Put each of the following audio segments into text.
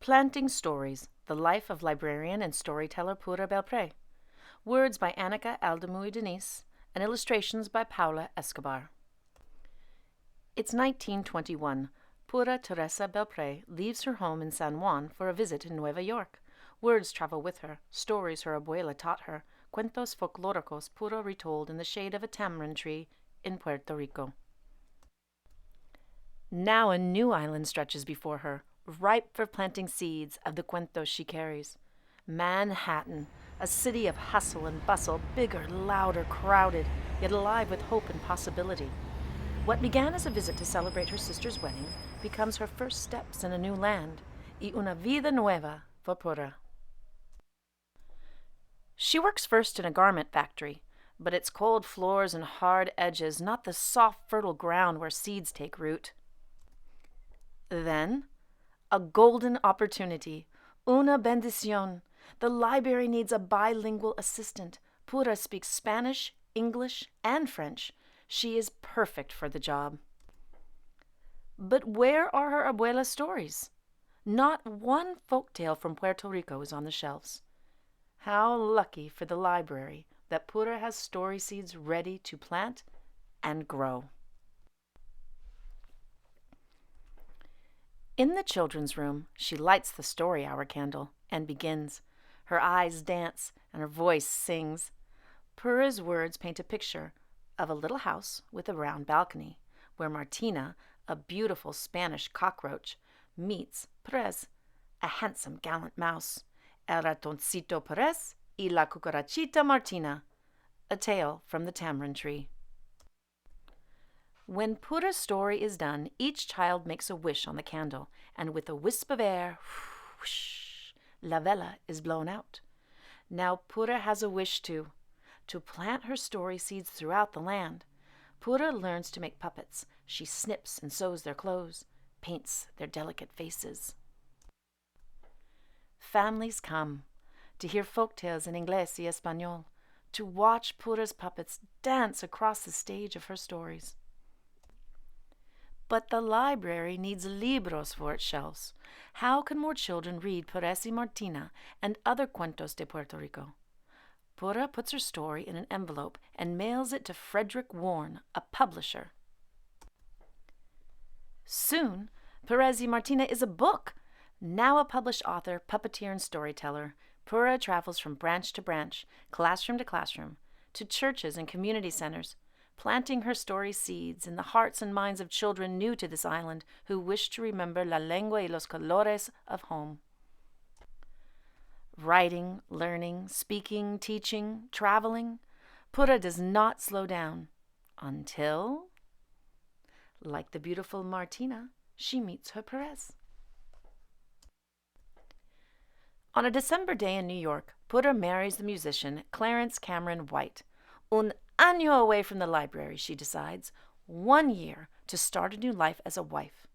Planting Stories, The Life of Librarian and Storyteller Pura Belpré. Words by Anika, Aldamuy, Denise, and illustrations by Paula Escobar. It's 1921. Pura Teresa Belpré leaves her home in San Juan for a visit in Nueva York. Words travel with her, stories her abuela taught her, cuentos folclóricos Pura retold in the shade of a tamarind tree in Puerto Rico. Now a new island stretches before her, ripe for planting seeds of the cuentos she carries. Manhattan, a city of hustle and bustle, bigger, louder, crowded, yet alive with hope and possibility. What began as a visit to celebrate her sister's wedding becomes her first steps in a new land, y una vida nueva for Pura. She works first in a garment factory, but it's cold floors and hard edges, not the soft, fertile ground where seeds take root. Then, a golden opportunity, una bendición. The library needs a bilingual assistant. Pura speaks Spanish, English, and French. She is perfect for the job. But where are her abuela's stories? Not one folktale from Puerto Rico is on the shelves. How lucky for the library that Pura has story seeds ready to plant and grow. In the children's room, she lights the story hour candle and begins. Her eyes dance and her voice sings. Pura's words paint a picture of a little house with a round balcony, where Martina, a beautiful Spanish cockroach, meets Perez, a handsome, gallant mouse, El ratoncito Perez y la cucarachita Martina, a tale from the tamarind tree. When Pura's story is done, each child makes a wish on the candle, and with a wisp of air, whoosh, la vela is blown out. Now Pura has a wish to plant her story seeds throughout the land. Pura learns to make puppets. She snips and sews their clothes, paints their delicate faces. Families come to hear folktales in Inglés y Español, to watch Pura's puppets dance across the stage of her stories. But the library needs libros for its shelves. How can more children read Perez y Martina and other cuentos de Puerto Rico? Pura puts her story in an envelope and mails it to Frederick Warne, a publisher. Soon, Perez y Martina is a book. Now a published author, puppeteer, and storyteller, Pura travels from branch to branch, classroom to classroom, to churches and community centers, planting her story seeds in the hearts and minds of children new to this island who wish to remember la lengua y los colores of home. Writing, learning, speaking, teaching, traveling, Pura does not slow down until, like the beautiful Martina, she meets her Perez. On a December day in New York, Pura marries the musician Clarence Cameron White. Un año away from the library, she decides, 1 year to start a new life as a wife.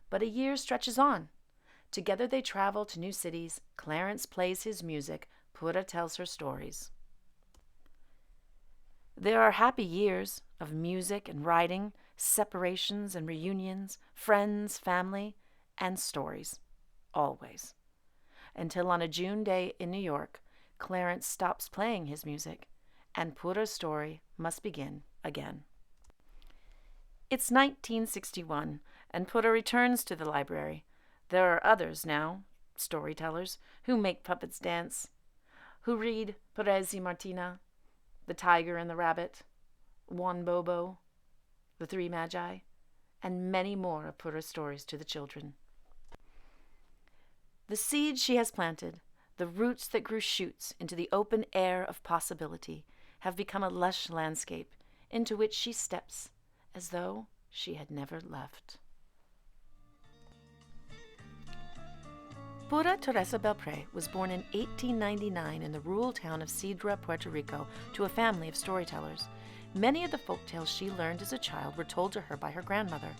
But a year stretches on. Together they travel to new cities. Clarence plays his music. Pura tells her stories. There are happy years of music and writing, separations and reunions, friends, family, and stories. Always. Until on a June day in New York, Clarence stops playing his music, and Pura's story must begin again. It's 1961, and Pura returns to the library. There are others now, storytellers, who make puppets dance, who read Perez y Martina, The Tiger and the Rabbit, Juan Bobo, The Three Magi, and many more of Pura's stories to the children. The seeds she has planted, the roots that grew shoots into the open air of possibility, have become a lush landscape into which she steps as though she had never left. Pura Teresa Belpré was born in 1899 in the rural town of Sidra, Puerto Rico, to a family of storytellers. Many of the folktales she learned as a child were told to her by her grandmother.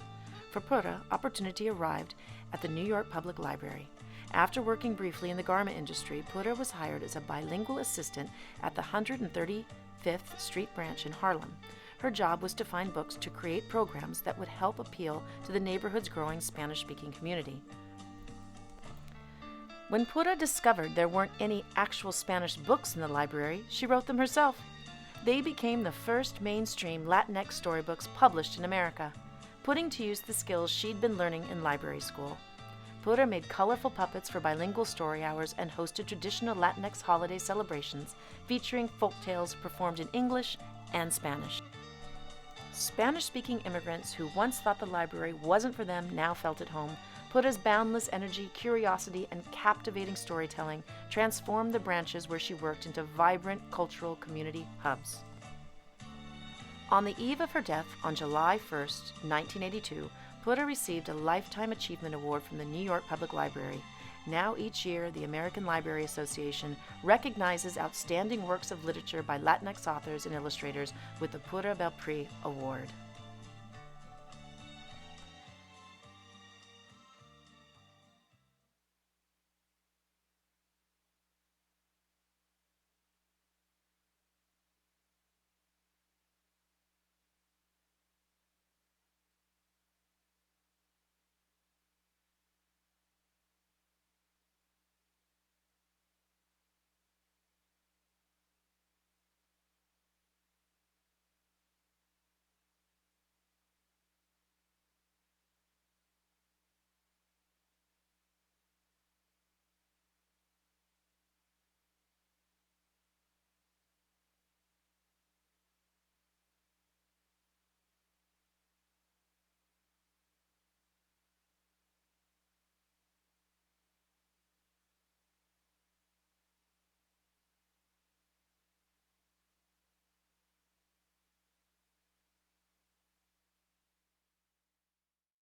For Pura, opportunity arrived at the New York Public Library. After working briefly in the garment industry, Pura was hired as a bilingual assistant at the 135th Street branch in Harlem. Her job was to find books to create programs that would help appeal to the neighborhood's growing Spanish-speaking community. When Pura discovered there weren't any actual Spanish books in the library, she wrote them herself. They became the first mainstream Latinx storybooks published in America, putting to use the skills she'd been learning in library school. Pura made colorful puppets for bilingual story hours and hosted traditional Latinx holiday celebrations featuring folk tales performed in English and Spanish. Spanish-speaking immigrants who once thought the library wasn't for them now felt at home. Pura's boundless energy, curiosity, and captivating storytelling transformed the branches where she worked into vibrant cultural community hubs. On the eve of her death on July 1st, 1982, Pura received a Lifetime Achievement Award from the New York Public Library. Now each year, the American Library Association recognizes outstanding works of literature by Latinx authors and illustrators with the Pura Belpré Award.